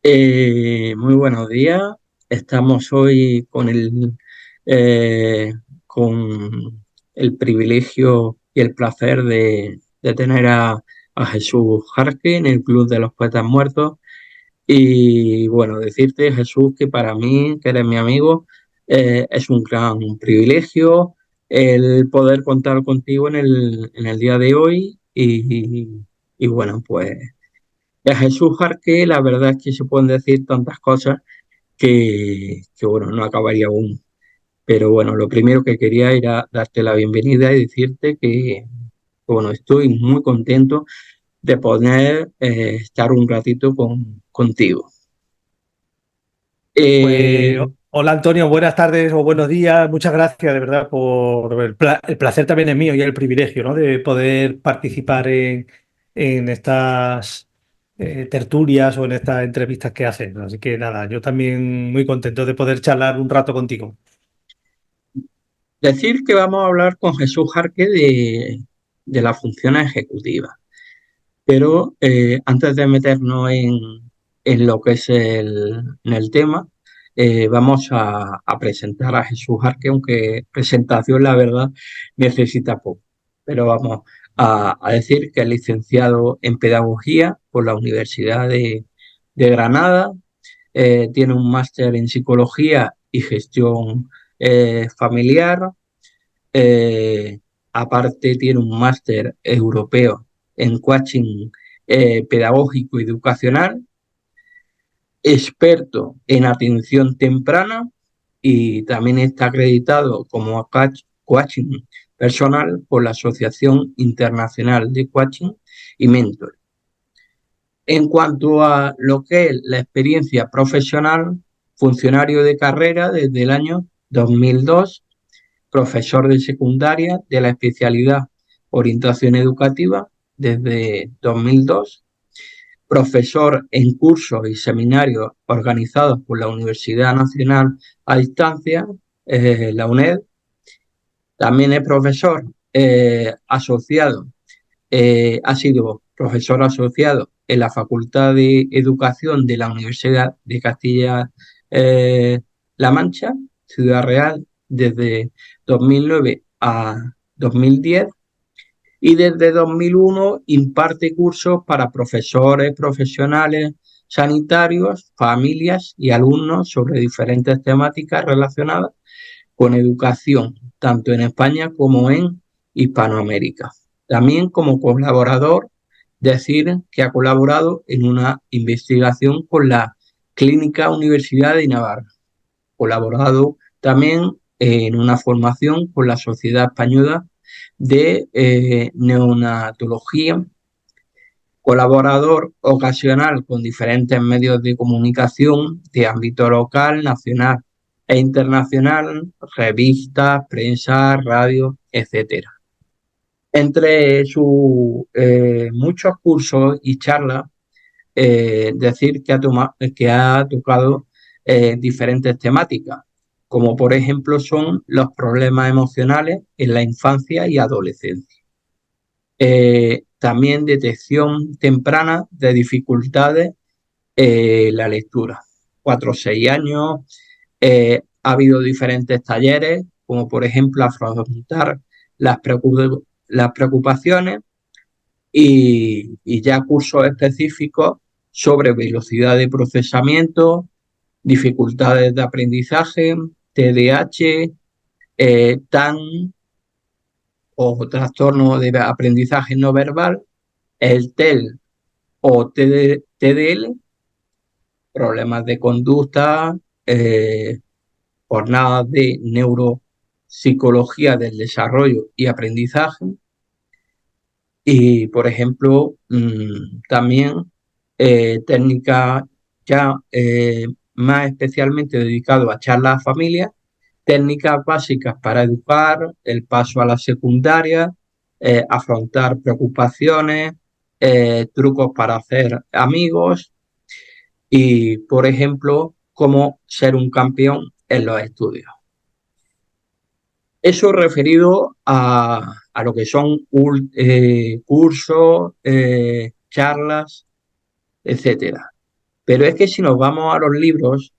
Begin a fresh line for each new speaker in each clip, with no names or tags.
Muy buenos días. Estamos hoy eh, con el privilegio y el placer de tener a Jesús Jarque en el Club de los Poetas Muertos. Y bueno, decirte, Jesús, que para mí, que eres mi amigo, es un gran privilegio el poder contar contigo en el día de hoy. Y bueno, pues. De Jesús Jarque, la verdad es que se pueden decir tantas cosas bueno, no acabaría aún. Pero bueno, lo primero que quería era darte la bienvenida y decirte bueno, estoy muy contento de poder estar un ratito contigo.
Pues
Eh,
hola Antonio, buenas tardes o buenos días. Muchas gracias de verdad por el placer también es mío y el privilegio, ¿no? De poder participar en estas tertulias o en estas entrevistas que haces. Así que nada, yo también muy contento de poder charlar un rato contigo.
Decir que vamos a hablar con Jesús Jarque de las funciones ejecutivas. Pero antes de meternos en lo que es en el tema, vamos a presentar a Jesús Arque, aunque presentación, la verdad, necesita poco. Pero vamos a decir que es licenciado en Pedagogía por la Universidad de Granada, tiene un máster en Psicología y Gestión Familiar. eh, Aparte tiene un máster europeo en coaching pedagógico y educacional, experto en atención temprana y también está acreditado como coaching personal por la Asociación Internacional de Coaching y Mentor. En cuanto a lo que es la experiencia profesional, funcionario de carrera desde el año 2002, profesor de secundaria de la especialidad Orientación Educativa desde 2002, profesor en cursos y seminarios organizados por la Universidad Nacional a Distancia, la UNED. También es profesor asociado, ha sido profesor asociado en la Facultad de Educación de la Universidad de Castilla-La Mancha, Ciudad Real, desde 2009 a 2010 y desde 2001 imparte cursos para profesores, profesionales, sanitarios, familias y alumnos sobre diferentes temáticas relacionadas con educación, tanto en España como en Hispanoamérica. También como colaborador, decir que ha colaborado en una investigación con la Clínica Universidad de Navarra, colaborado también en una formación con la Sociedad Española de Neonatología, colaborador ocasional con diferentes medios de comunicación de ámbito local, nacional e internacional, revistas, prensa, radio, etcétera. Entre sus muchos cursos y charlas, decir que ha tocado diferentes temáticas, como por ejemplo son los problemas emocionales en la infancia y adolescencia. También detección temprana de dificultades en la lectura. 4 o 6 años, ha habido diferentes talleres, como por ejemplo afrontar las preocupaciones y ya cursos específicos sobre velocidad de procesamiento, dificultades de aprendizaje, TDAH, TAN o trastorno de aprendizaje no verbal, el TEL o TDL, problemas de conducta, jornadas de neuropsicología del desarrollo y aprendizaje. Y, por ejemplo, también técnicas ya más especialmente dedicado a charlas a familia, técnicas básicas para educar, el paso a la secundaria, afrontar preocupaciones, trucos para hacer amigos y, por ejemplo, cómo ser un campeón en los estudios. Eso referido a lo que son cursos, charlas, etcétera. Pero es que si nos vamos a los libros,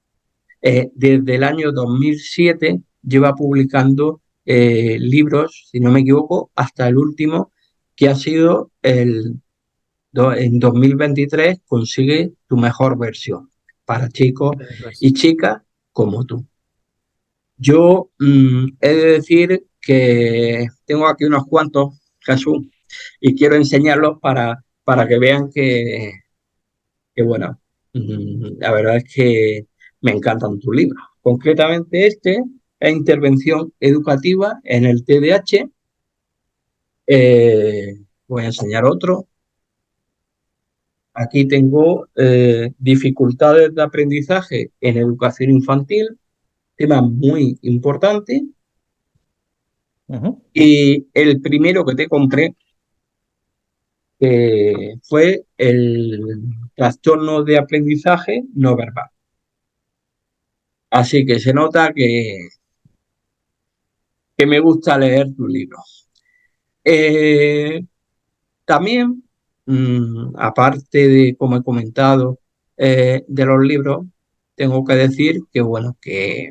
desde el año 2007 lleva publicando libros, si no me equivoco, hasta el último, que ha sido en 2023, consigue tu mejor versión para chicos
Eso es.
y chicas como tú. Yo he de decir que tengo aquí unos cuantos, Jesús, y quiero enseñarlos para que vean que bueno, la verdad es que me encantan tus libros. Concretamente este es Intervención Educativa en el TDAH. Voy a enseñar otro. Aquí tengo dificultades de aprendizaje en educación infantil, tema muy importante.
Ujú.
Y el primero que te compré fue el trastorno de aprendizaje no verbal. Así que se nota que me gusta leer tus libros. Eh, También, aparte de, como he comentado, de los libros, tengo que decir que, bueno, que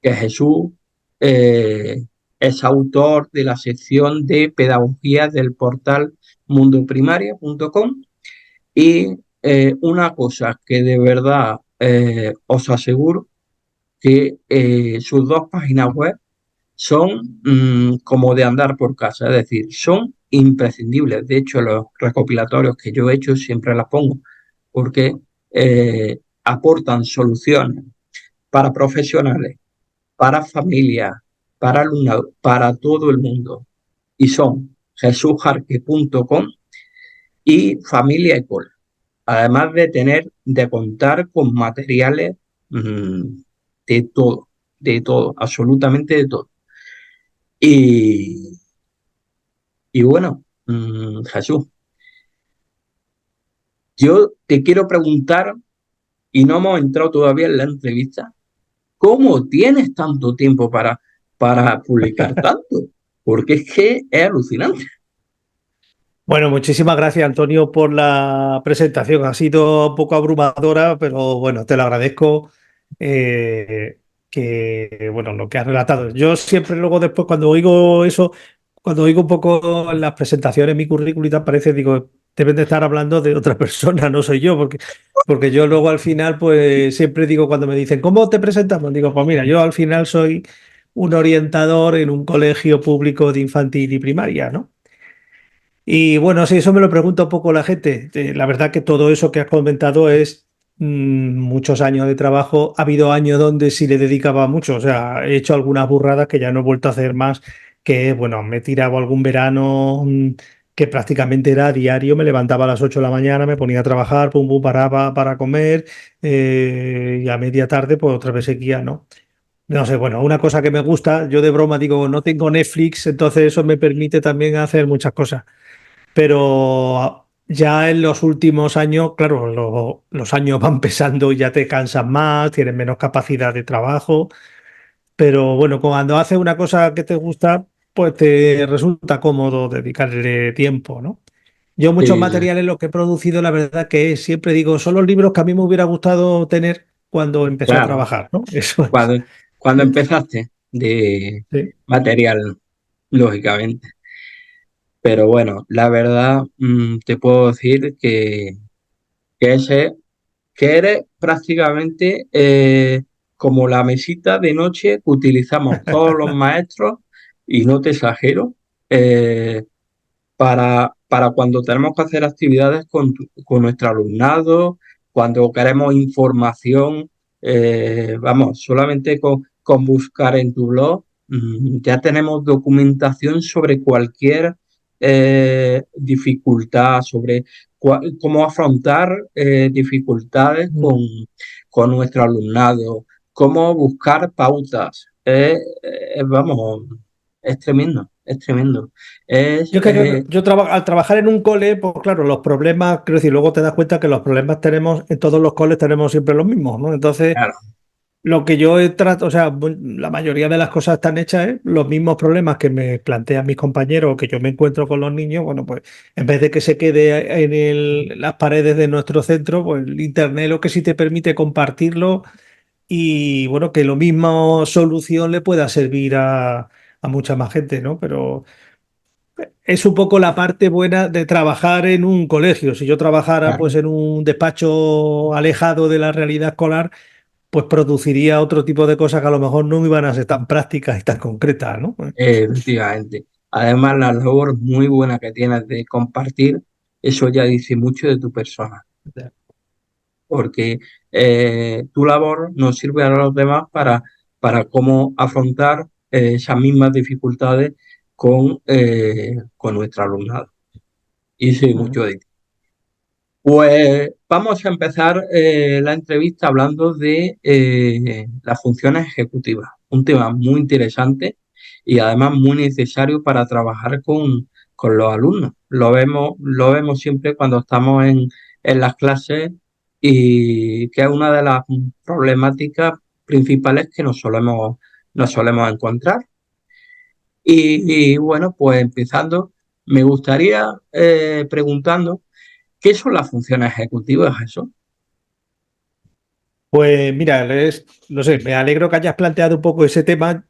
Jesús eh, es autor de la sección de pedagogía del portal mundoprimaria.com y una cosa que de verdad os aseguro que sus dos páginas web son como de andar por casa, es decir, son imprescindibles. De hecho, los recopilatorios que yo he hecho siempre las pongo porque aportan soluciones para profesionales, para familias, para alumnado, para todo el mundo. Y son jesusjarque.com y Familia Ecole. Además de contar con materiales mmm, de todo, absolutamente de todo. Y, y bueno, Jesús, yo te quiero preguntar, y no hemos entrado todavía en la entrevista, ¿cómo tienes tanto tiempo para publicar tanto? Porque es que es alucinante.
Bueno, muchísimas gracias, Antonio, por la presentación. Ha sido un poco abrumadora, pero bueno, te lo agradezco bueno, lo que has relatado. Yo siempre luego después cuando oigo eso, cuando oigo un poco las presentaciones, mi currículum y tal, parece, digo, deben de estar hablando de otra persona, no soy yo, porque yo luego al final, pues siempre digo cuando me dicen, ¿cómo te presentamos? Digo, pues mira, yo al final soy un orientador en un colegio público de infantil y primaria, ¿no? Y bueno, sí, eso me lo pregunta un poco la gente. La verdad que todo eso que has comentado es muchos años de trabajo. Ha habido años donde sí le dedicaba mucho. O sea, he hecho algunas burradas que ya no he vuelto a hacer más, que bueno, me he tirado algún verano que prácticamente era diario. Me levantaba a las 8 de la mañana, me ponía a trabajar, pum, pum, paraba para comer y a media tarde pues otra vez seguía, ¿no? No sé, bueno, una cosa que me gusta, yo de broma digo, no tengo Netflix, entonces eso me permite también hacer muchas cosas. Pero ya en los últimos años, claro, los años van pesando y ya te cansas más, tienes menos capacidad de trabajo, pero bueno, cuando haces una cosa que te gusta, pues te resulta cómodo dedicarle tiempo, ¿no? Yo muchos
Sí, sí,
materiales los que he producido, la verdad que siempre digo, son los libros que a mí me hubiera gustado tener cuando empecé a
claro.
trabajar, ¿no? Eso es.
Cuando empezaste de
Sí.
material, lógicamente. Pero bueno, la verdad, te puedo decir que ese que eres prácticamente como la mesita de noche que utilizamos todos los maestros, y no te exagero, eh, para cuando tenemos que hacer actividades con nuestro alumnado, cuando queremos información, vamos, solamente con buscar en tu blog, ya tenemos documentación sobre cualquier dificultad, sobre cómo afrontar dificultades
Mm.
con nuestro alumnado, cómo buscar pautas. Vamos, es tremendo, es tremendo. Es,
Yo es que al trabajar en un cole, pues claro, los problemas, quiero decir, luego te das cuenta que los problemas tenemos, en todos los coles tenemos siempre los mismos, ¿no? Entonces,
claro,
lo que yo trato, o sea, la mayoría de las cosas están hechas, ¿eh? Los mismos problemas que me plantean mis compañeros o que yo me encuentro con los niños, bueno, pues en vez de que se quede en las paredes de nuestro centro, pues el Internet lo que sí te permite compartirlo y, bueno, que lo mismo solución le pueda servir a mucha más gente, ¿no? Pero es un poco la parte buena de trabajar en un colegio. Si yo trabajara
Claro,
pues en un despacho alejado de la realidad escolar, pues produciría otro tipo de cosas que a lo mejor no iban a ser tan prácticas y tan concretas, ¿no?
efectivamente. Además, la labor muy buena que tienes de compartir, eso ya dice mucho de tu persona, porque tu labor nos sirve a los demás para cómo afrontar esas mismas dificultades con nuestro alumnado. Y sí, mucho de ti. Pues vamos a empezar la entrevista hablando de las funciones ejecutivas, un tema muy interesante y además muy necesario para trabajar con los alumnos. Lo vemos siempre cuando estamos en las clases y que es una de las problemáticas principales que nos solemos encontrar. Y bueno, pues empezando, me gustaría preguntando. ¿Qué son las funciones ejecutivas, eso?
Pues mira, no sé, me alegro que hayas planteado un poco ese tema.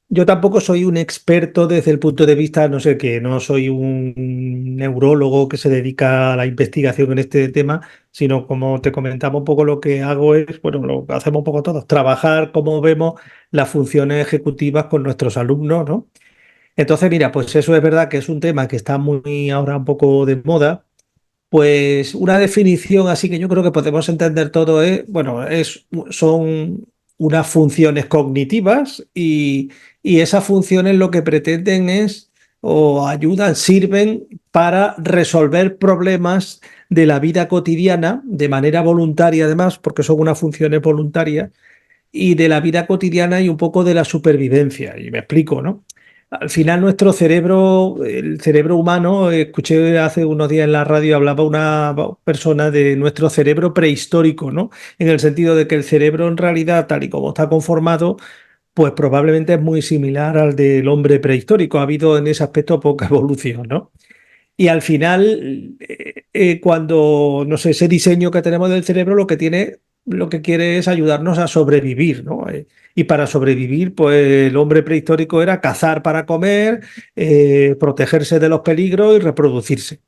Yo tampoco soy un experto desde el punto de vista, no sé, que no soy un neurólogo que se dedica a la investigación en este tema, sino como te comentaba un poco lo que hago es, bueno, lo que hacemos un poco todos, trabajar como vemos las funciones ejecutivas con nuestros alumnos, ¿no? Entonces, mira, pues eso es verdad que es un tema que está muy ahora un poco de moda. Pues una definición así que yo creo que podemos entender todo es, bueno, son unas funciones cognitivas y esas funciones lo que pretenden es o ayudan, sirven para resolver problemas de la vida cotidiana de manera voluntaria además, porque son unas funciones voluntarias y de la vida cotidiana y un poco de la supervivencia. Y me explico, ¿no? Al final nuestro cerebro, el cerebro humano, escuché hace unos días en la radio, hablaba una persona de nuestro cerebro prehistórico, ¿no? En el sentido de que el cerebro en realidad, tal y como está conformado, pues probablemente es muy similar al del hombre prehistórico. Ha habido en ese aspecto poca evolución, ¿no? Y al final, cuando, no sé, ese diseño que tenemos del cerebro lo que tiene, lo que quiere es ayudarnos a sobrevivir, ¿no? Y para sobrevivir, pues el hombre prehistórico era cazar para comer, protegerse de los peligros y reproducirse.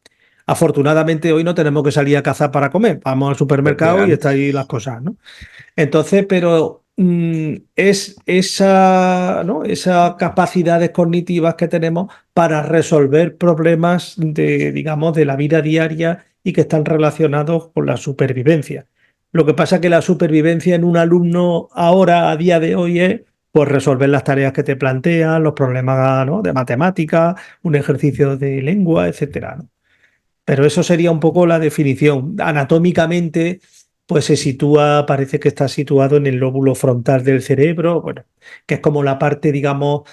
Afortunadamente hoy no tenemos que salir a cazar para comer. Vamos al supermercado y
Efectivamente.
está ahí las cosas, ¿no? Entonces, pero es esa, ¿no? Esas capacidades cognitivas que tenemos para resolver problemas de, digamos, de la vida diaria y que están relacionados con la supervivencia. Lo que pasa es que la supervivencia en un alumno ahora, a día de hoy, es pues resolver las tareas que te plantean, los problemas, ¿no? de matemáticas, un ejercicio de lengua, etcétera, ¿no? Pero eso sería un poco la definición. Anatómicamente, pues se sitúa, parece que está situado en el lóbulo frontal del cerebro, bueno, que es como la parte, digamos,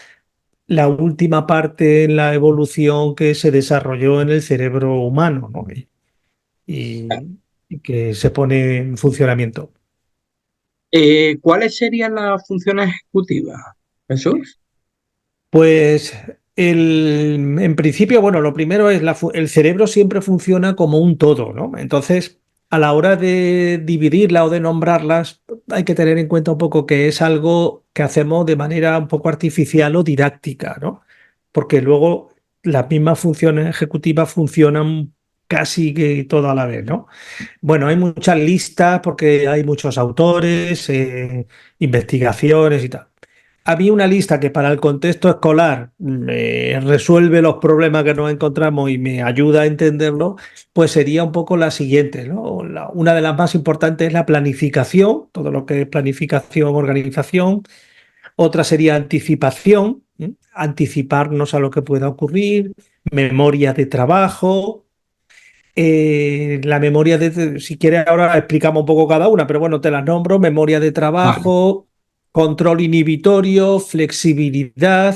la última parte en la evolución que se desarrolló en el cerebro humano, ¿no? Y que se pone en funcionamiento.
¿Cuáles serían las funciones ejecutivas, Jesús?
Pues en principio, bueno, lo primero es el cerebro siempre funciona como un todo, ¿no? Entonces, a la hora de dividirla o de nombrarlas, hay que tener en cuenta un poco que es algo que hacemos de manera un poco artificial o didáctica, ¿no? Porque luego las mismas funciones ejecutivas funcionan casi que todo a la vez, ¿no? Bueno, hay muchas listas porque hay muchos autores, investigaciones y tal. Había una lista que para el contexto escolar me resuelve los problemas que nos encontramos y me ayuda a entenderlo, pues sería un poco la siguiente, ¿no? Una de las más importantes es la planificación, todo lo que es planificación, organización. Otra sería anticipación, ¿eh? Anticiparnos a lo que pueda ocurrir, memoria de trabajo. La memoria si quieres ahora explicamos un poco cada una, pero bueno, te las nombro, memoria de
Vale,
trabajo, control inhibitorio, flexibilidad,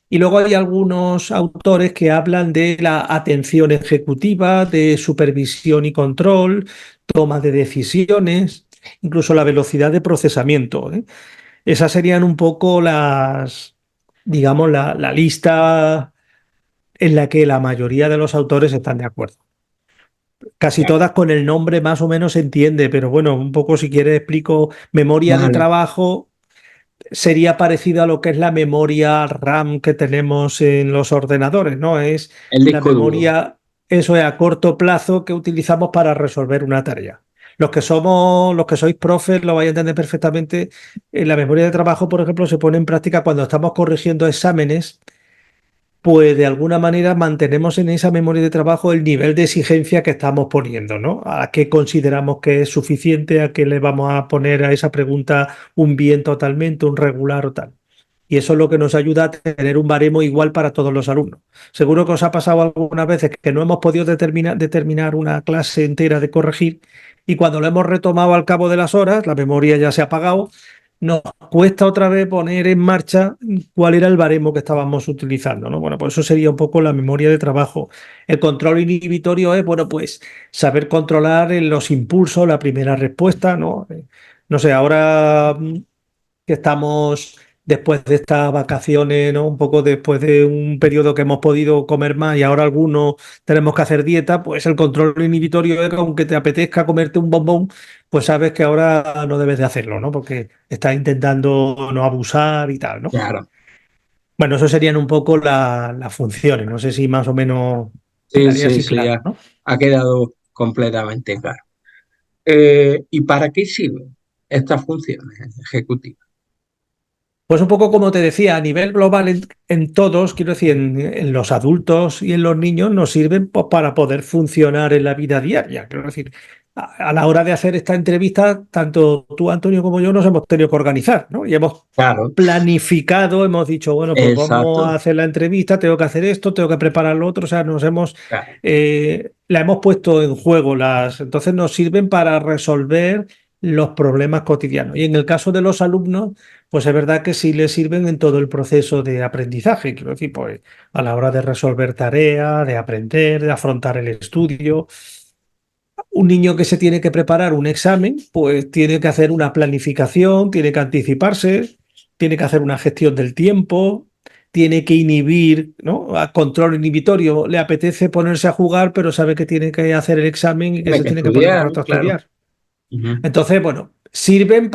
y luego hay algunos autores que hablan de la atención ejecutiva, de supervisión y control, toma de decisiones. incluso la velocidad de procesamiento, ¿eh? Esas serían un poco digamos, la lista en la que la mayoría de los autores están de acuerdo. Casi
Claro.
todas con el nombre más o menos se entiende, pero bueno, un poco si quieres explico, memoria de
Vale,
trabajo sería parecido a lo que es la memoria RAM que tenemos en los ordenadores, ¿no? Es
el
la
disco duro.
memoria, eso es a corto plazo que utilizamos para resolver una tarea. Los que sois profes lo vais a entender perfectamente. La memoria de trabajo, por ejemplo, se pone en práctica cuando estamos corrigiendo exámenes, pues de alguna manera mantenemos en esa memoria de trabajo el nivel de exigencia que estamos poniendo, ¿no? ¿A qué consideramos que es suficiente? ¿A qué le vamos a poner a esa pregunta un bien totalmente, un regular o tal? Y eso es lo que nos ayuda a tener un baremo igual para todos los alumnos. Seguro que os ha pasado algunas veces que no hemos podido determinar una clase entera de corregir y cuando lo hemos retomado al cabo de las horas, la memoria ya se ha apagado, nos cuesta otra vez poner en marcha cuál era el baremo que estábamos utilizando, ¿no? Bueno, pues eso sería un poco la memoria de trabajo. El control inhibitorio es, bueno, pues saber controlar los impulsos, la primera respuesta, ¿no? No sé, ahora que estamos después de estas vacaciones, ¿no? Un poco después de un periodo que hemos podido comer más y ahora algunos tenemos que hacer dieta, pues el control inhibitorio es que aunque te apetezca comerte un bombón, pues sabes que ahora no debes de hacerlo, ¿no? Porque estás intentando no abusar y tal, ¿no?
Claro.
Bueno, eso serían un poco las funciones. No sé si más o menos
Sí,
quedaría
sí,
así
sí,
claro,
ya
¿no?
ha quedado completamente claro. ¿Y para qué sirven estas funciones ejecutivas?
Pues un poco como te decía, a nivel global en todos, quiero decir, en los adultos y en los niños nos sirven pues, para poder funcionar en la vida diaria. Quiero decir, a la hora de hacer esta entrevista, tanto tú, Antonio, como yo nos hemos tenido que organizar, ¿no? Y hemos
Claro,
planificado, hemos dicho, bueno, pues vamos a
exacto.
hacer la entrevista, tengo que hacer esto, tengo que preparar lo otro, o sea,
Claro,
la hemos puesto en juego, entonces nos sirven para resolver los problemas cotidianos. Y en el caso de los alumnos, pues es verdad que sí les sirven en todo el proceso de aprendizaje, quiero decir, pues a la hora de resolver tareas, de aprender, de afrontar el estudio. Un niño que se tiene que preparar un examen, pues tiene que hacer una planificación, tiene que anticiparse, tiene que hacer una gestión del tiempo, tiene que inhibir, ¿no? A control inhibitorio. Le apetece ponerse a jugar, pero sabe que tiene que hacer el examen y que
tiene
se
que
tiene que poner un
estudiar,
rato a
claro.
estudiar.
Ujú,
Entonces, bueno, sirven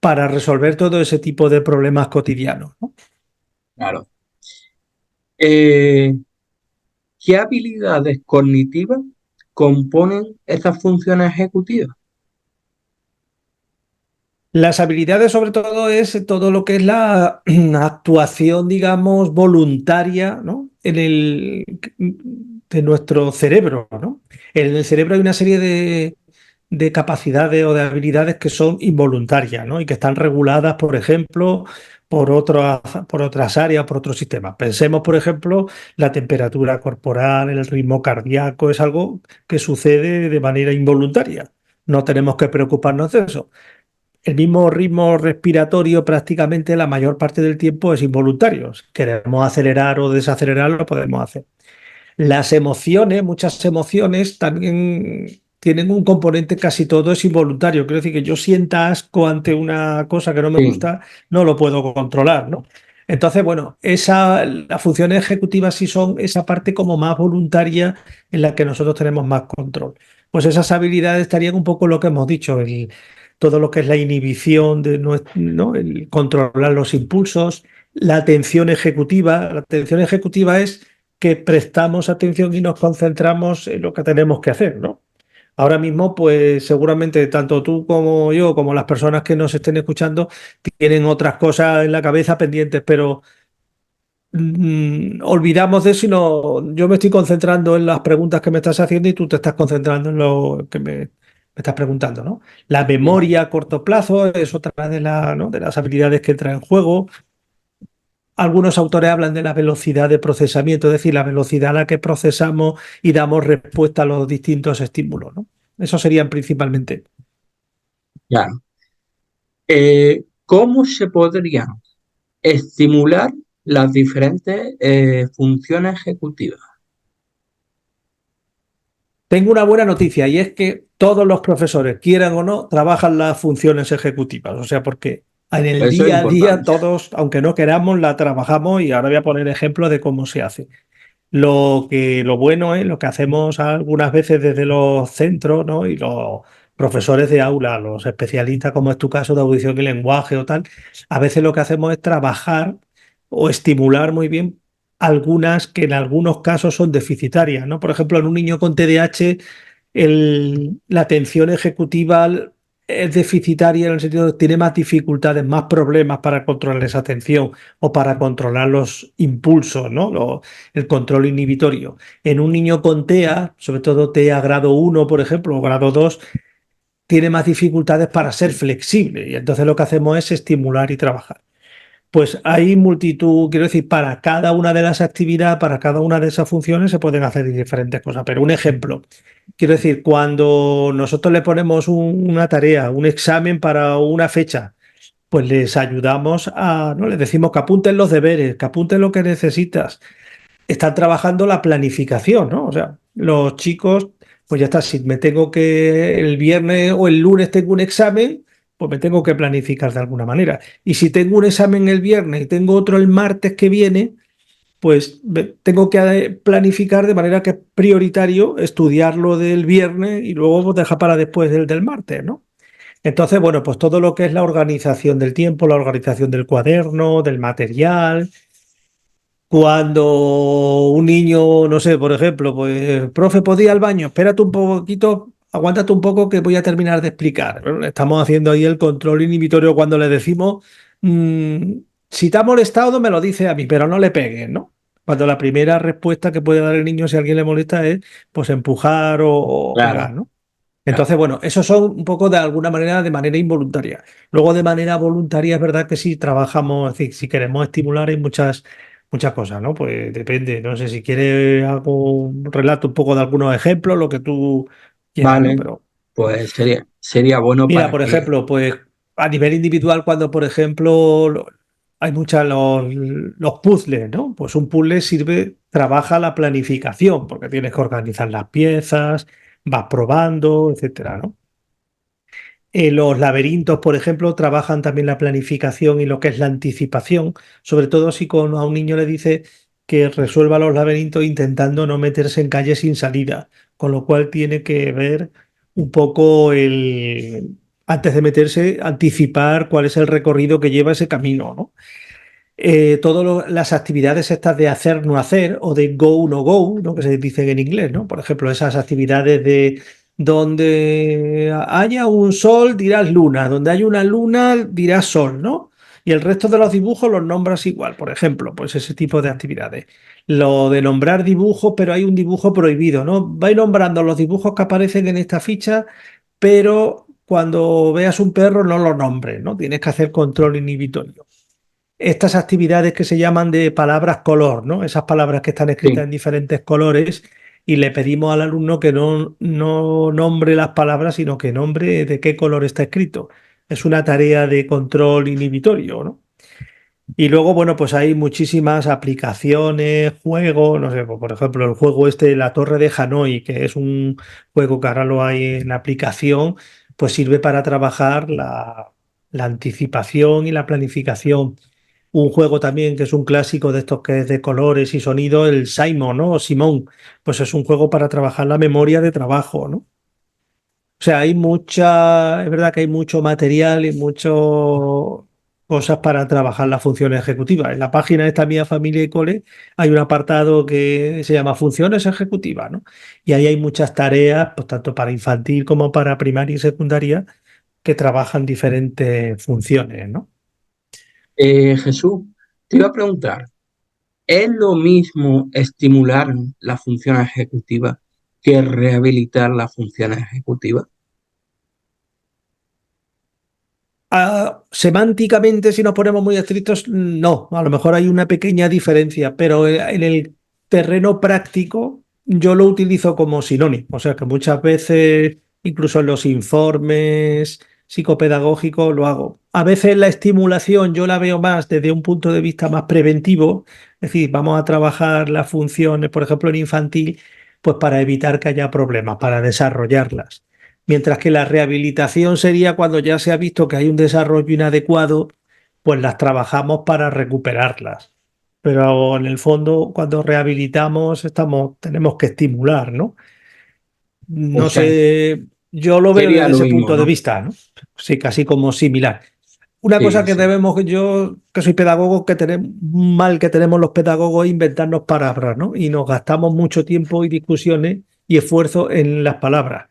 para resolver todo ese tipo de problemas cotidianos, ¿no?
claro. Eh, ¿Qué habilidades cognitivas componen estas funciones ejecutivas?
Las habilidades, sobre todo, es todo lo que es la actuación, digamos, voluntaria, ¿no? De nuestro cerebro, ¿no? En el cerebro hay una serie de capacidades o de habilidades que son involuntarias, ¿no? Y que están reguladas, por ejemplo, por otras áreas, por otros sistemas. Pensemos, por ejemplo, la temperatura corporal, el ritmo cardíaco, es algo que sucede de manera involuntaria. No tenemos que preocuparnos de eso. El mismo ritmo respiratorio prácticamente la mayor parte del tiempo es involuntario. Si queremos acelerar o desacelerar, lo podemos hacer. Las emociones, muchas emociones también tienen un componente, casi todo es involuntario. Quiero decir que yo sienta asco ante una cosa que no me
Sí,
gusta, no lo puedo controlar, ¿no? Entonces, bueno, las funciones ejecutivas sí son esa parte como más voluntaria en la que nosotros tenemos más control. Pues esas habilidades estarían un poco lo que hemos dicho, todo lo que es la inhibición de ¿no? El controlar los impulsos, la atención ejecutiva. La atención ejecutiva es que prestamos atención y nos concentramos en lo que tenemos que hacer, ¿no? Ahora mismo, pues seguramente tanto tú como yo, como las personas que nos estén escuchando, tienen otras cosas en la cabeza pendientes, pero olvidamos de eso y no, yo me estoy concentrando en las preguntas que me estás haciendo y tú te estás concentrando en lo que me estás preguntando, ¿no? La
claro,
memoria a corto plazo es otra ¿no? de las habilidades que entra en juego. Algunos autores hablan de la velocidad de procesamiento, es decir, la velocidad a la que procesamos y damos respuesta a los distintos estímulos, ¿no? Eso serían principalmente.
claro. ¿Cómo se podrían estimular las diferentes funciones ejecutivas?
tengo una buena noticia y es que todos los profesores, quieran o no, trabajan las funciones ejecutivas. O sea, porque en el
Eso es
día a día
importante.
todos, aunque no queramos, la trabajamos y ahora voy a poner ejemplos de cómo se hace. Lo bueno es lo que hacemos algunas veces desde los centros, ¿no? Y los profesores de aula, los especialistas, como es tu caso de audición y lenguaje o tal, a veces lo que hacemos es trabajar o estimular muy bien algunas que en algunos casos son deficitarias, ¿no? Por ejemplo, en un niño con TDAH, la atención ejecutiva es deficitaria en el sentido de que tiene más dificultades, más problemas para controlar esa atención o para controlar los impulsos, ¿no? El control inhibitorio. En un niño con TEA, sobre todo TEA grado 1, por ejemplo, o grado 2, tiene más dificultades para ser flexible y entonces lo que hacemos es estimular y trabajar. Pues hay multitud, quiero decir, para cada una de las actividades, para cada una de esas funciones se pueden hacer diferentes cosas. Pero un ejemplo, quiero decir, cuando nosotros le ponemos una tarea, un examen para una fecha, pues les ayudamos a, ¿no? Les decimos que apunten los deberes, que apunten lo que necesitas, están trabajando la planificación, ¿no? O sea, los chicos, pues ya está, si me tengo que el viernes o el lunes tengo un examen, pues me tengo que planificar de alguna manera. Y si tengo un examen el viernes y tengo otro el martes que viene, pues tengo que planificar de manera que es prioritario estudiarlo del viernes y luego pues, dejar para después del martes, ¿no? Entonces, bueno, pues todo lo que es la organización del tiempo, la organización del cuaderno, del material, cuando un niño, no sé, por ejemplo, pues, profe, ¿podía ir al baño? Espérate un poquito, aguántate un poco que voy a terminar de explicar. Bueno, estamos haciendo ahí el control inhibitorio cuando le decimos, mm, si te ha molestado, me lo dice a mí, pero no le pegues, ¿no? Cuando la primera respuesta que puede dar el niño si a alguien le molesta es, pues, empujar o
Claro,
pegar, ¿no?
claro.
Entonces, bueno, esos son un poco de alguna manera, de manera involuntaria. Luego, de manera voluntaria, es verdad que sí trabajamos, es decir, si queremos estimular hay muchas cosas, ¿no? Pues depende, no sé si quieres hago un relato un poco de algunos ejemplos, lo que tú quieras, ¿no?
Vale,
Pero
pues sería bueno
mira,
para
por
que...
ejemplo, pues a nivel individual, cuando, por ejemplo, hay muchas los puzzles, ¿no? Pues un puzzle sirve, trabaja la planificación, porque tienes que organizar las piezas, vas probando, etcétera, ¿no? Los laberintos, por ejemplo, trabajan también la planificación y lo que es la anticipación, sobre todo si a un niño le dice que resuelva los laberintos intentando no meterse en calles sin salida, con lo cual tiene que ver un poco antes de meterse, anticipar cuál es el recorrido que lleva ese camino, ¿no? Todas las actividades estas de hacer, no hacer, o de go, no go, ¿no? Que se dicen en inglés, ¿no? Por ejemplo, esas actividades de donde haya un sol dirás luna, donde hay una luna dirás sol, ¿no? Y el resto de los dibujos los nombras igual, por ejemplo, pues ese tipo de actividades. Lo de nombrar dibujos, pero hay un dibujo prohibido, ¿no? Vais nombrando los dibujos que aparecen en esta ficha, pero cuando veas un perro no lo nombres, ¿no? Tienes que hacer control inhibitorio estas actividades que se llaman de palabras color, ¿no? Esas palabras que están escritas
Sí,
en diferentes colores y le pedimos al alumno que no nombre las palabras, sino que nombre de qué color está escrito. Es una tarea de control inhibitorio, ¿no? Y luego, bueno, pues hay muchísimas aplicaciones, juegos, no sé, pues, por ejemplo, el juego este, La Torre de Hanoi, que es un juego que ahora lo hay en la aplicación, pues sirve para trabajar la anticipación y la planificación. Un juego también que es un clásico de estos que es de colores y sonido, el Simon, ¿no? O Simón, pues es un juego para trabajar la memoria de trabajo, ¿no? O sea, es verdad que hay mucho material y muchas cosas para trabajar las funciones ejecutivas. En la página de esta Mía Familia y Cole hay un apartado que se llama Funciones Ejecutivas, ¿no? Y ahí hay muchas tareas, pues tanto para infantil como para primaria y secundaria, que trabajan diferentes funciones, ¿no?
Jesús, te iba a preguntar, ¿es lo mismo estimular la función ejecutiva que rehabilitar las funciones ejecutivas?
Semánticamente, si nos ponemos muy estrictos, no, a lo mejor hay una pequeña diferencia, pero en el terreno práctico yo lo utilizo como sinónimo, o sea que muchas veces, incluso en los informes psicopedagógicos, lo hago. A veces la estimulación yo la veo más desde un punto de vista más preventivo, es decir, vamos a trabajar las funciones, por ejemplo, en infantil. pues para evitar que haya problemas, para desarrollarlas. Mientras que la rehabilitación sería cuando ya se ha visto que hay un desarrollo inadecuado, pues las trabajamos para recuperarlas. Pero en el fondo, cuando rehabilitamos, tenemos que estimular, ¿no?
O
No
sea,
sé, yo lo veo
sería
desde
lo
ese
mismo,
punto de
¿no?
vista, ¿no? Sí, casi como similar. Una cosa
Sí,
que
sí.
debemos, yo que soy pedagogo, que tenemos un mal que tenemos los pedagogos es inventarnos palabras, ¿no? Y nos gastamos mucho tiempo y discusiones y esfuerzo en las palabras.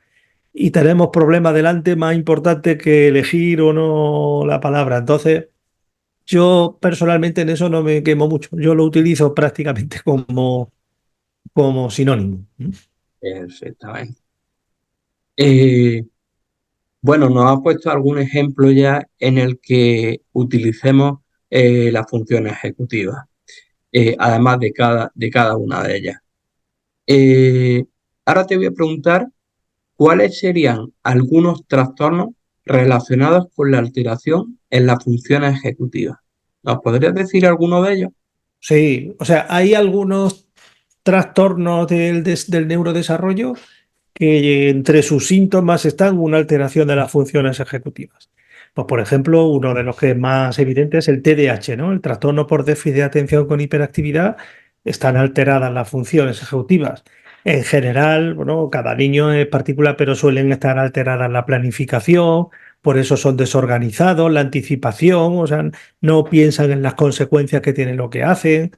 Y tenemos problemas delante más importantes que elegir o no la palabra. Entonces, yo personalmente en eso no me quemo mucho. Yo lo utilizo prácticamente como sinónimo.
Perfectamente. Eh, bueno, nos ha puesto algún ejemplo ya en el que utilicemos las funciones ejecutivas, además de cada una de ellas. Eh, ahora te voy a preguntar cuáles serían algunos trastornos relacionados con la alteración en las funciones ejecutivas. ¿Nos podrías decir alguno de ellos?
Sí, o sea, hay algunos trastornos del neurodesarrollo que entre sus síntomas están una alteración de las funciones ejecutivas. Pues, por ejemplo, uno de los que es más evidente es el TDAH, ¿no? El trastorno por déficit de atención con hiperactividad. Están alteradas las funciones ejecutivas. En general, bueno, cada niño es particular, pero suelen estar alteradas la planificación, por eso son desorganizados, la anticipación, o sea, no piensan en las consecuencias que tiene lo que hacen.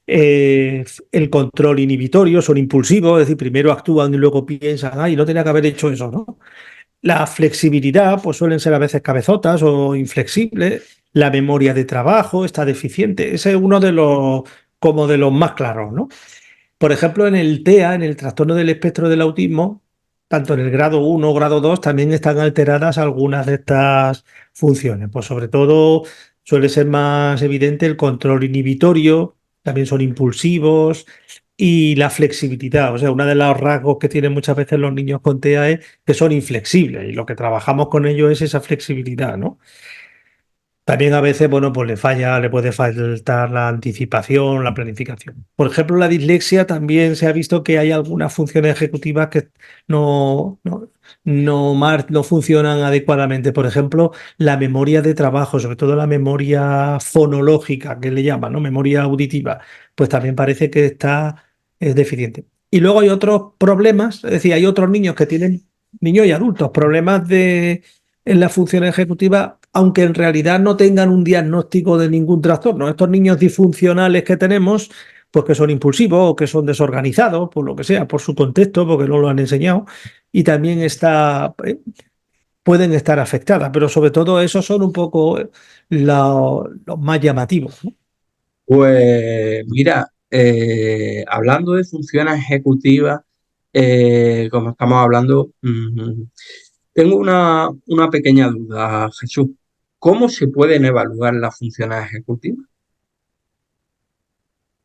El control inhibitorio, son impulsivos, es decir, primero actúan y luego piensan, ay, no tenía que haber hecho eso, ¿no? La flexibilidad, pues suelen ser a veces cabezotas o inflexibles. La memoria de trabajo está deficiente. Ese es uno de los, como de los más claros, ¿no? Por ejemplo, en el TEA, en el trastorno del espectro del autismo, tanto en el grado 1 o grado 2 también están alteradas algunas de estas funciones. Pues sobre todo suele ser más evidente el control inhibitorio, también son impulsivos y la flexibilidad. O sea, uno de los rasgos que tienen muchas veces los niños con TEA es que son inflexibles y lo que trabajamos con ellos es esa flexibilidad, ¿no? También a veces, bueno, pues le puede faltar la anticipación, la planificación. Por ejemplo, la dislexia también se ha visto que hay algunas funciones ejecutivas que no, no, no funcionan adecuadamente. Por ejemplo, la memoria de trabajo, sobre todo la memoria fonológica, que le llaman, ¿no? Memoria auditiva, pues también parece que es deficiente. Y luego hay otros problemas, es decir, hay otros niños que tienen, niños y adultos, problemas en la función ejecutiva, aunque en realidad no tengan un diagnóstico de ningún trastorno. Estos niños disfuncionales que tenemos, pues que son impulsivos o que son desorganizados, por lo que sea, por su contexto, porque no lo han enseñado, y también pueden estar afectadas, pero sobre todo esos son un poco los más llamativos, ¿no?
Pues mira, hablando de funciones ejecutivas, como estamos hablando, tengo una pequeña duda, Jesús. ¿Cómo se pueden evaluar las funciones ejecutivas?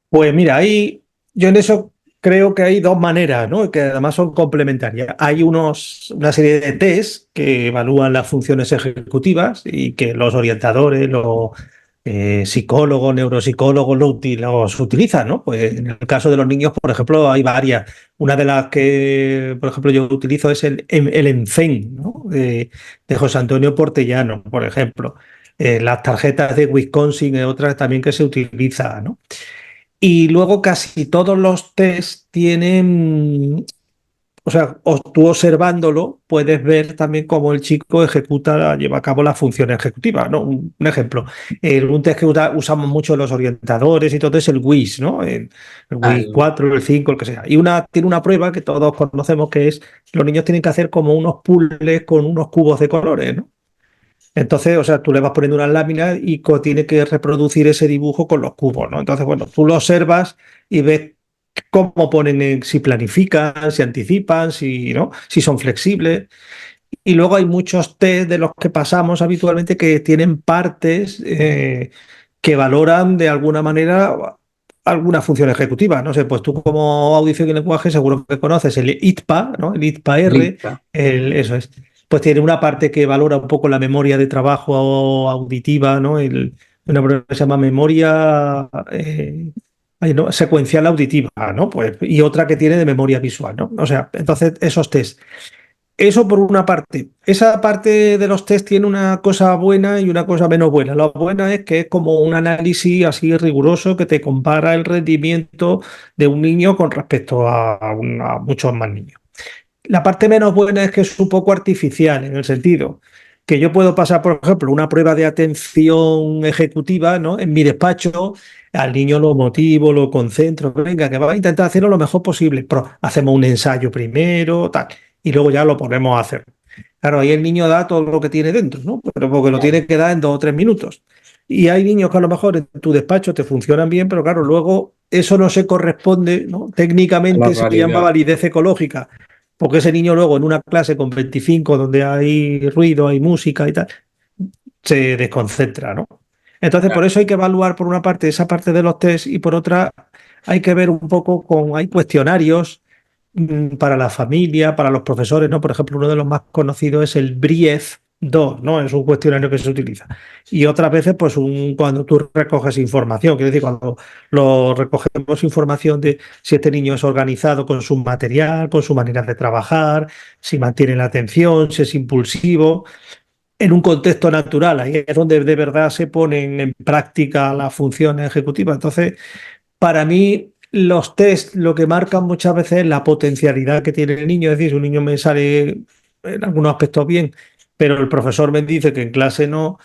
Pues mira, yo en eso creo que hay dos maneras, ¿no? Que además son complementarias. Hay una serie de test que evalúan las funciones ejecutivas y que los orientadores, los psicólogos, neuropsicólogos los utilizan, ¿no? Pues en el caso de los niños, por ejemplo, hay varias. Una de las que, por ejemplo, yo utilizo es el ENFEN, ¿no? De José Antonio Portellano, por ejemplo. Las tarjetas de Wisconsin es otra también que se utiliza, ¿no? Y luego casi todos los test tienen, o sea, tú observándolo puedes ver también cómo el chico lleva a cabo la función ejecutiva, ¿no? Un ejemplo, un test que usamos mucho los orientadores y todo es el WIS, ¿no? El WIS
Al-
4, el 5, el que sea. Tiene una prueba que todos conocemos que es, los niños tienen que hacer como unos puzzles con unos cubos de colores, ¿no? Entonces, o sea, tú le vas poniendo unas láminas y tiene que reproducir ese dibujo con los cubos, ¿no? Entonces, bueno, tú lo observas y ves cómo ponen, si planifican, si anticipan, si, ¿no? Si son flexibles. Y luego hay muchos test de los que pasamos habitualmente que tienen partes que valoran de alguna manera alguna función ejecutiva. No sé, pues tú como audición y lenguaje seguro que conoces el ITPA, ¿no? El ITPA-R,
lista.
eso es. Pues tiene una parte que valora un poco la memoria de trabajo auditiva, ¿no? Una prueba que se llama memoria, hay, ¿no? Secuencial auditiva, ¿no? Pues, y otra que tiene de memoria visual, ¿no? O sea, entonces esos test. Eso por una parte. Esa parte de los test tiene una cosa buena y una cosa menos buena. La buena es que es como un análisis así riguroso que te compara el rendimiento de un niño con respecto a muchos más niños. La parte menos buena es que es un poco artificial, en el sentido que yo puedo pasar, por ejemplo, una prueba de atención ejecutiva, ¿no? En mi despacho, al niño lo motivo, lo concentro, venga, que va a intentar hacerlo lo mejor posible, pero hacemos un ensayo primero, tal, y luego ya lo ponemos a hacer. Claro, ahí el niño da todo lo que tiene dentro, ¿no? Pero porque lo
Claro.
tiene que dar en 2 o 3 minutos. Y hay niños que a lo mejor en tu despacho te funcionan bien, pero claro, luego eso no se corresponde, ¿no?
A la
Técnicamente se llama
realidad.
validez ecológica, porque ese niño luego en una clase con 25 donde hay ruido, hay música y tal, se desconcentra, ¿no? Entonces, por
Claro.
eso hay que evaluar por una parte esa parte de los test y por otra hay que ver un poco con, hay cuestionarios para la familia, para los profesores, ¿no? Por ejemplo, uno de los más conocidos es el BRIEF-2, ¿no? Es un cuestionario que se utiliza. Y otras veces, pues, cuando tú recoges información, quiero decir, cuando lo recogemos información de si este niño es organizado con su material, con su manera de trabajar, si mantiene la atención, si es impulsivo, en un contexto natural, ahí es donde de verdad se ponen en práctica las funciones ejecutivas. Entonces, para mí, los test lo que marcan muchas veces es la potencialidad que tiene el niño. Es decir, si un niño me sale en algunos aspectos bien, pero el profesor me dice que en clase no,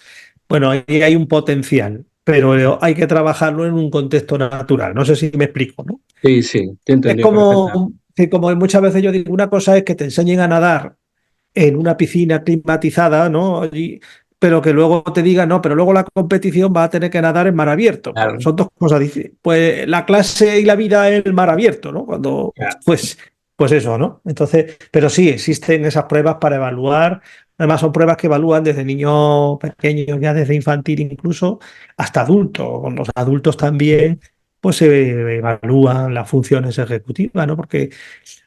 bueno, ahí hay un potencial, pero hay que trabajarlo en un contexto natural. No sé si me explico, ¿no?
Sí, sí, te
Es
entendí perfectamente.
como, que como muchas veces yo digo, una cosa es que te enseñen a nadar en una piscina climatizada, ¿no? Pero que luego te digan, no, pero luego la competición va a tener que nadar en mar abierto. Pues
Claro,
son dos cosas diferentes. Pues la clase y la vida es el mar abierto, ¿no?
claro.
Pues eso, ¿no? Entonces, pero sí, existen esas pruebas para evaluar. Además, son pruebas que evalúan desde niños pequeños, ya desde infantil incluso, hasta adultos. Con los adultos también, pues se evalúan las funciones ejecutivas, ¿no? Porque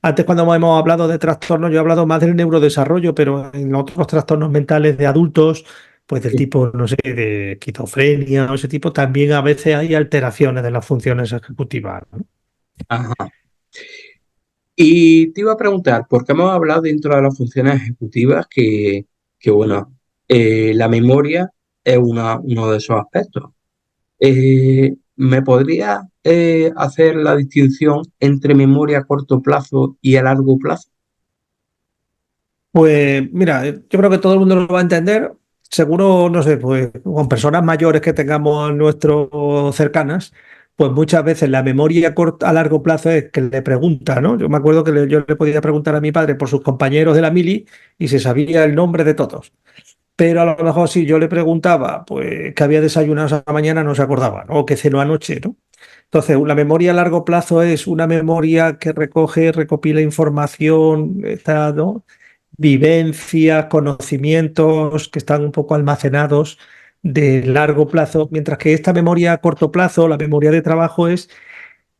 antes cuando hemos hablado de trastornos, yo he hablado más del neurodesarrollo, pero en otros trastornos mentales de adultos, pues del
Sí.
tipo, no sé, de esquizofrenia o ese tipo, también a veces hay alteraciones de las funciones ejecutivas, ¿no?
Ajá. Y te iba a preguntar, porque hemos hablado dentro de las funciones ejecutivas que bueno, la memoria es uno de esos aspectos. ¿Me podría hacer la distinción entre memoria a corto plazo y a largo plazo?
Pues mira, yo creo que todo el mundo lo va a entender. Seguro, no sé, pues con personas mayores que tengamos nuestro cercanas, pues muchas veces la memoria a largo plazo es que le pregunta, ¿no? Yo me acuerdo que yo le podía preguntar a mi padre por sus compañeros de la mili y se sabía el nombre de todos. Pero a lo mejor si yo le preguntaba, pues que había desayunado esa mañana, no se acordaba, ¿no? O que cenó anoche, ¿no? Entonces, la memoria a largo plazo es una memoria que recoge, recopila información, está, ¿no? Vivencias, conocimientos que están un poco almacenados de largo plazo, mientras que esta memoria a corto plazo, la memoria de trabajo, es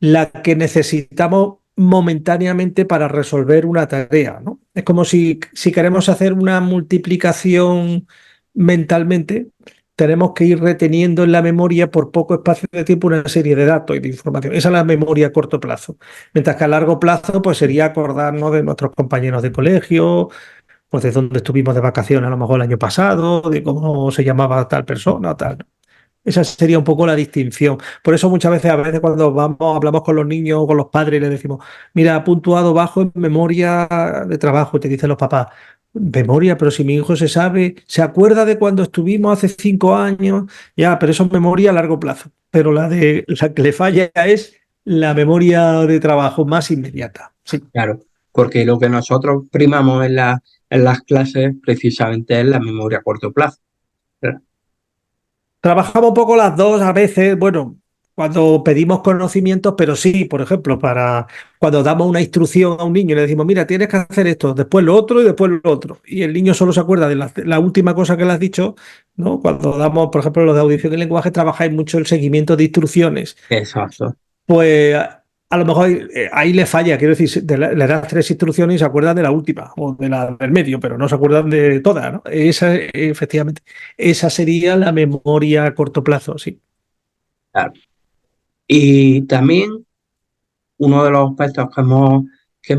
la que necesitamos momentáneamente para resolver una tarea, ¿no? Es como si queremos hacer una multiplicación mentalmente, tenemos que ir reteniendo en la memoria por poco espacio de tiempo una serie de datos y de información. Esa es la memoria a corto plazo. Mientras que a largo plazo, pues sería acordarnos de nuestros compañeros de colegio, pues de dónde estuvimos de vacaciones a lo mejor el año pasado, de cómo se llamaba tal persona, tal, ¿no? Esa sería un poco la distinción. Por eso a veces cuando vamos, hablamos con los niños o con los padres, les decimos, mira, ha puntuado bajo en memoria de trabajo, y te dicen los papás, memoria, pero si mi hijo se sabe, se acuerda de cuando estuvimos hace 5 años, ya, pero eso es memoria a largo plazo. Pero la que le falla es la memoria de trabajo más inmediata. Sí.
Claro, porque lo que nosotros primamos en las clases precisamente es la memoria a corto plazo. ¿Verdad?
Trabajamos un poco las dos a veces, bueno, cuando pedimos conocimientos, pero sí, por ejemplo, para cuando damos una instrucción a un niño y le decimos, mira, tienes que hacer esto, después lo otro y después lo otro. Y el niño solo se acuerda de la última cosa que le has dicho, ¿no? Cuando damos, por ejemplo, lo de audición y lenguaje, trabajáis mucho el seguimiento de instrucciones.
Exacto,
Pues a lo mejor ahí le falla, quiero decir, le das 3 instrucciones y se acuerdan de la última o de la del medio, pero no se acuerdan de todas, ¿no? Esa, efectivamente, esa sería la memoria a corto plazo, sí.
claro. Y también uno de los aspectos que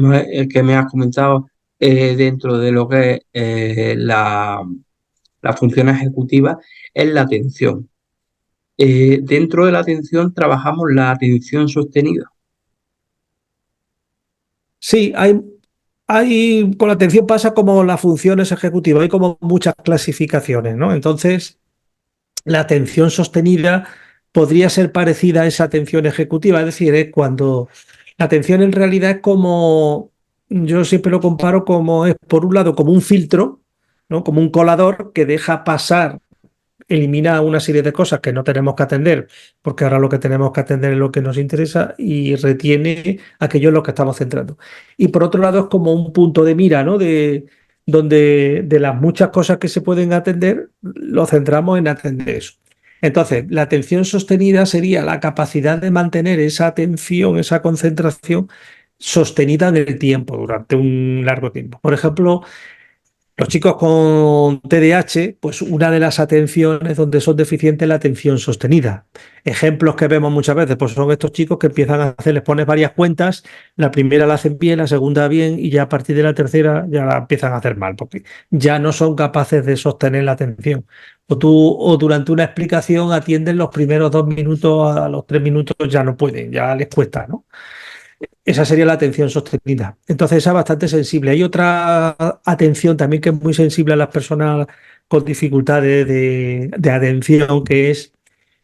me has comentado dentro de lo que es la función ejecutiva es la atención. Dentro de la atención trabajamos la atención sostenida.
Sí, con la atención pasa como las funciones ejecutivas, hay como muchas clasificaciones, ¿no? Entonces, la atención sostenida podría ser parecida a esa atención ejecutiva, es decir, cuando la atención en realidad es como, yo siempre lo comparo como es, por un lado, como un filtro, ¿no? Como un colador que deja pasar, elimina una serie de cosas que no tenemos que atender, porque ahora lo que tenemos que atender es lo que nos interesa y retiene aquello en lo que estamos centrando. Y por otro lado es como un punto de mira, ¿no? Donde de las muchas cosas que se pueden atender, lo centramos en atender eso. Entonces, la atención sostenida sería la capacidad de mantener esa atención, esa concentración sostenida en el tiempo, durante un largo tiempo. Por ejemplo, los chicos con TDAH, pues una de las atenciones donde son deficientes es la atención sostenida. Ejemplos que vemos muchas veces, pues son estos chicos que empiezan a hacer, les pones varias cuentas, la primera la hacen bien, la segunda bien, y ya a partir de la tercera ya la empiezan a hacer mal, porque ya no son capaces de sostener la atención. O durante una explicación atienden los primeros 2 minutos, a los 3 minutos ya no pueden, ya les cuesta, ¿no? Esa sería la atención sostenida. Entonces, esa es bastante sensible. Hay otra atención también que es muy sensible a las personas con dificultades de atención, que es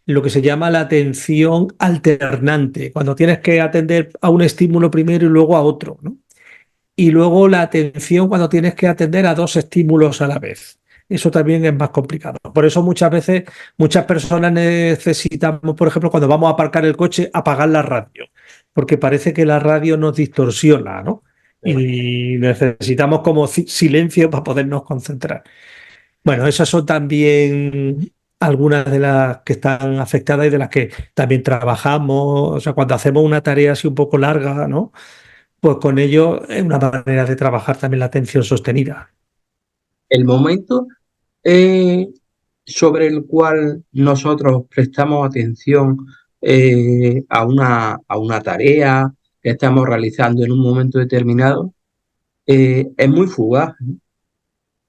lo que se llama la atención alternante, cuando tienes que atender a un estímulo primero y luego a otro, ¿no? Y luego la atención cuando tienes que atender a dos estímulos a la vez. Eso también es más complicado. Por eso muchas veces, muchas personas necesitamos, por ejemplo, cuando vamos a aparcar el coche, apagar la radio, porque parece que la radio nos distorsiona, ¿no? Y necesitamos como silencio para podernos concentrar. Bueno, esas son también algunas de las que están afectadas y de las que también trabajamos. O sea, cuando hacemos una tarea así un poco larga, ¿no? Pues con ello es una manera de trabajar también la atención sostenida.
El momento eh, sobre el cual nosotros prestamos atención a una tarea que estamos realizando en un momento determinado es muy fugaz, ¿no?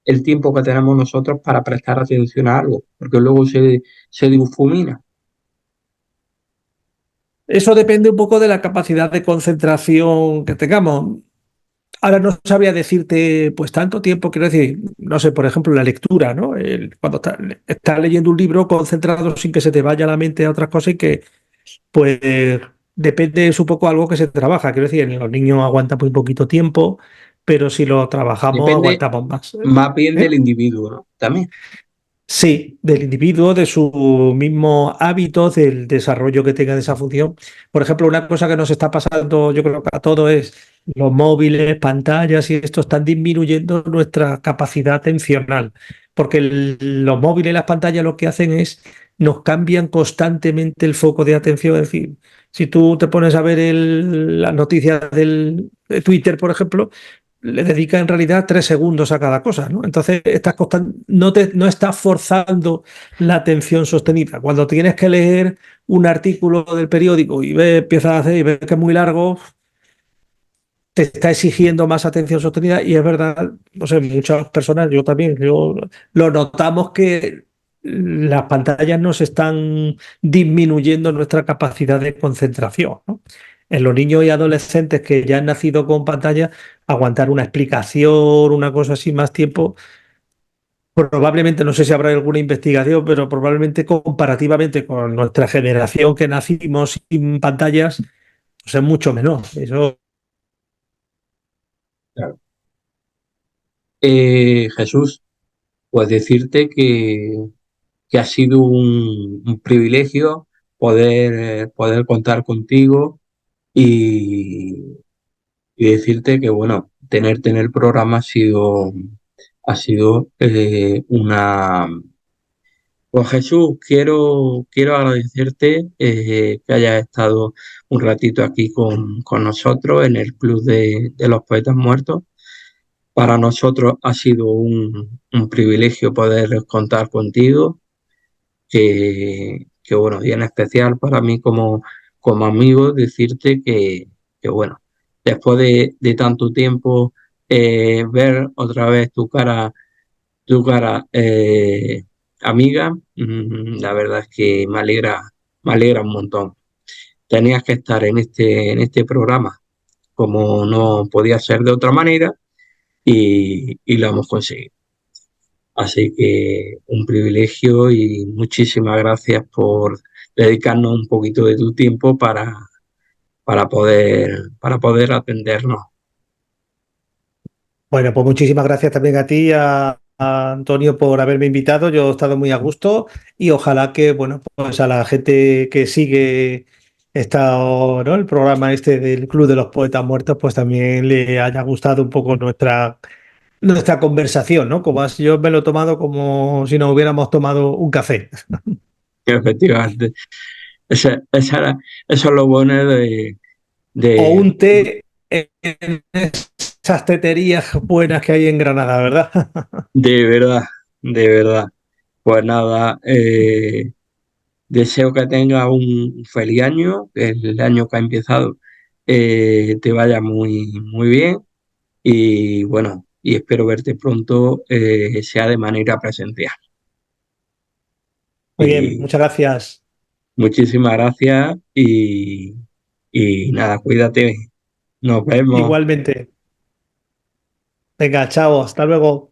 El tiempo que tenemos nosotros para prestar atención a algo, porque luego se difumina.
Eso depende un poco de la capacidad de concentración que tengamos. Ahora no sabría decirte, pues tanto tiempo, quiero decir, no sé, por ejemplo, la lectura, ¿no? Cuando estás leyendo un libro concentrado sin que se te vaya la mente a otras cosas y que, pues, depende, es un poco algo que se trabaja. Quiero decir, los niños aguantan muy poquito tiempo, pero si lo trabajamos,
Depende
aguantamos más.
más bien del
¿Eh?
individuo, ¿no? También.
Sí, del individuo, de su mismo hábito, del desarrollo que tenga de esa función. Por ejemplo, una cosa que nos está pasando, yo creo que a todos, es los móviles, pantallas y esto están disminuyendo nuestra capacidad atencional, porque los móviles y las pantallas lo que hacen es nos cambian constantemente el foco de atención. Es decir, si tú te pones a ver las noticias de Twitter, por ejemplo, le dedica en realidad 3 segundos a cada cosa, ¿no? Entonces no estás forzando la atención sostenida. Cuando tienes que leer un artículo del periódico y empiezas a hacer y ves que es muy largo, te está exigiendo más atención sostenida y es verdad, no sé, muchas personas, yo también, yo lo notamos que las pantallas nos están disminuyendo nuestra capacidad de concentración, ¿no? En los niños y adolescentes que ya han nacido con pantalla, aguantar una explicación, una cosa así más tiempo, probablemente, no sé si habrá alguna investigación, pero probablemente comparativamente con nuestra generación que nacimos sin pantallas, pues es mucho menor. Eso.
Claro. Jesús, pues decirte que ha sido un privilegio poder contar contigo y, y decirte que, bueno, tenerte en el programa ha sido Pues Jesús, quiero agradecerte que hayas estado un ratito aquí con nosotros en el Club de los Poetas Muertos. Para nosotros ha sido un privilegio poder contar contigo, que bueno, y en especial para mí como como amigo decirte que bueno, después de tanto tiempo ver otra vez tu cara amiga, la verdad es que me alegra un montón. Tenías que estar en este programa, como no podía ser de otra manera, y lo hemos conseguido. Así que un privilegio y muchísimas gracias por dedicarnos un poquito de tu tiempo para poder atendernos.
Bueno, pues muchísimas gracias también a ti, a Antonio, por haberme invitado. Yo he estado muy a gusto y ojalá que, bueno, pues a la gente que sigue ¿no? El programa este del Club de los Poetas Muertos, pues también le haya gustado un poco nuestra conversación, ¿no? Como así yo me lo he tomado como si nos hubiéramos tomado un café
Efectivamente, eso es lo bueno
o
de,
un té en esas teterías buenas que hay en Granada, ¿verdad?
de verdad, de verdad. Pues nada, deseo que tengas un feliz año, que el año que ha empezado te vaya muy bien y bueno, y espero verte pronto, sea de manera presencial.
Muy bien,
Y
muchas gracias.
muchísimas gracias y nada, cuídate. Nos vemos.
Igualmente. Venga, chao, hasta luego.